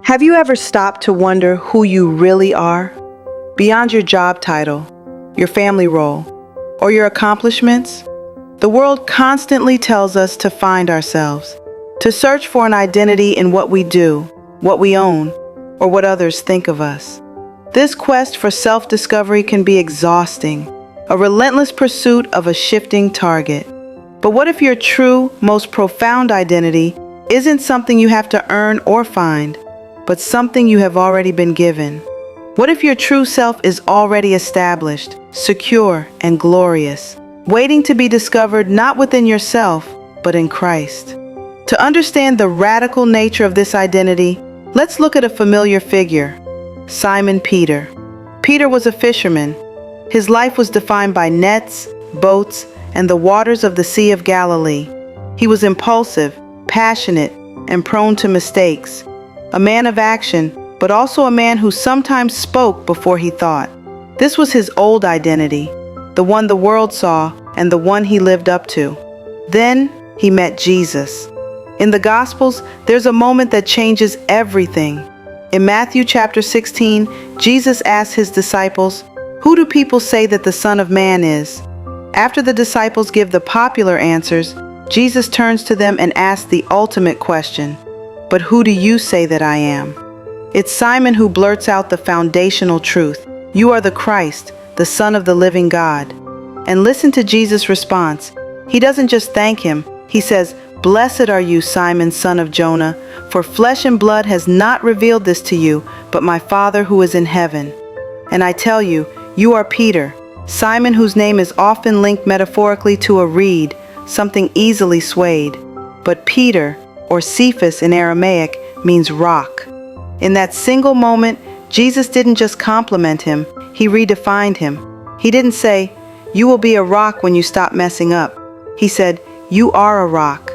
Have you ever stopped to wonder who you really are? Beyond your job title, your family role, or your accomplishments? The world constantly tells us to find ourselves, to search for an identity in what we do, what we own, or what others think of us. This quest for self-discovery can be exhausting, a relentless pursuit of a shifting target. But what if your true, most profound identity isn't something you have to earn or find, but something you have already been given? What if your true self is already established, secure, and glorious, waiting to be discovered not within yourself, but in Christ? To understand the radical nature of this identity, let's look at a familiar figure, Simon Peter. Peter was a fisherman. His life was defined by nets, boats, and the waters of the Sea of Galilee. He was impulsive, passionate, and prone to mistakes. A man of action, but also a man who sometimes spoke before he thought. This was his old identity, the one the world saw and the one he lived up to. Then he met Jesus. In the Gospels, there's a moment that changes everything. In Matthew chapter 16, Jesus asked his disciples, "Who do people say that the Son of Man is?" After the disciples give the popular answers, Jesus turns to them and asks the ultimate question, "But who do you say that I am?" It's Simon who blurts out the foundational truth. "You are the Christ, the Son of the living God." And listen to Jesus' response. He doesn't just thank him. He says, "Blessed are you, Simon, son of Jonah, for flesh and blood has not revealed this to you, but my Father who is in heaven. And I tell you, you are Peter." Simon, whose name is often linked metaphorically to a reed, something easily swayed. But Peter, or Cephas in Aramaic, means rock. In that single moment, Jesus didn't just compliment him, he redefined him. He didn't say, "You will be a rock when you stop messing up." He said, "You are a rock."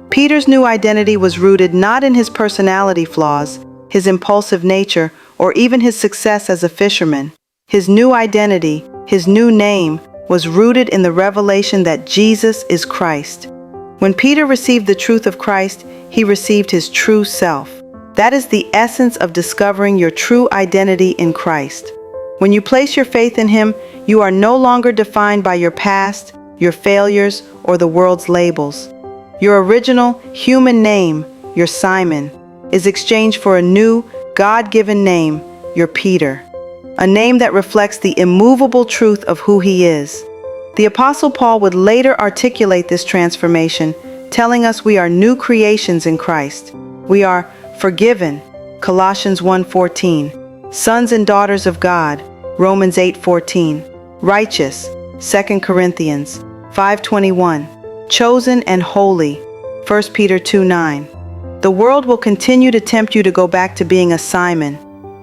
Peter's new identity was rooted not in his personality flaws, his impulsive nature, or even his success as a fisherman. His new identity, his new name, was rooted in the revelation that Jesus is Christ. When Peter received the truth of Christ, he received his true self. That is the essence of discovering your true identity in Christ. When you place your faith in him, you are no longer defined by your past, your failures, or the world's labels. Your original human name, your Simon, is exchanged for a new, God-given name, your Peter. A name that reflects the immovable truth of who he is. The Apostle Paul would later articulate this transformation, telling us we are new creations in Christ. We are forgiven, Colossians 1:14, sons and daughters of God, Romans 8:14, righteous, 2 Corinthians 5:21, chosen and holy, 1 Peter 2:9. The world will continue to tempt you to go back to being a Simon,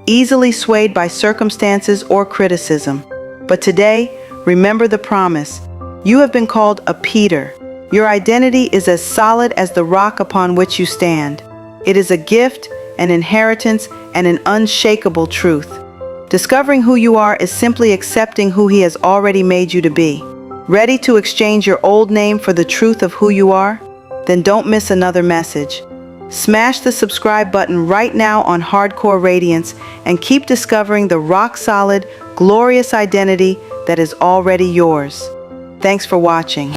easily swayed by circumstances or criticism. But today, remember the promise. You have been called a Peter. Your identity is as solid as the rock upon which you stand. It is a gift, an inheritance, and an unshakable truth. Discovering who you are is simply accepting who he has already made you to be. Ready to exchange your old name for the truth of who you are? Then don't miss another message. Smash the subscribe button right now on Hardcore Radiance and keep discovering the rock-solid, glorious identity that is already yours. Thanks for watching.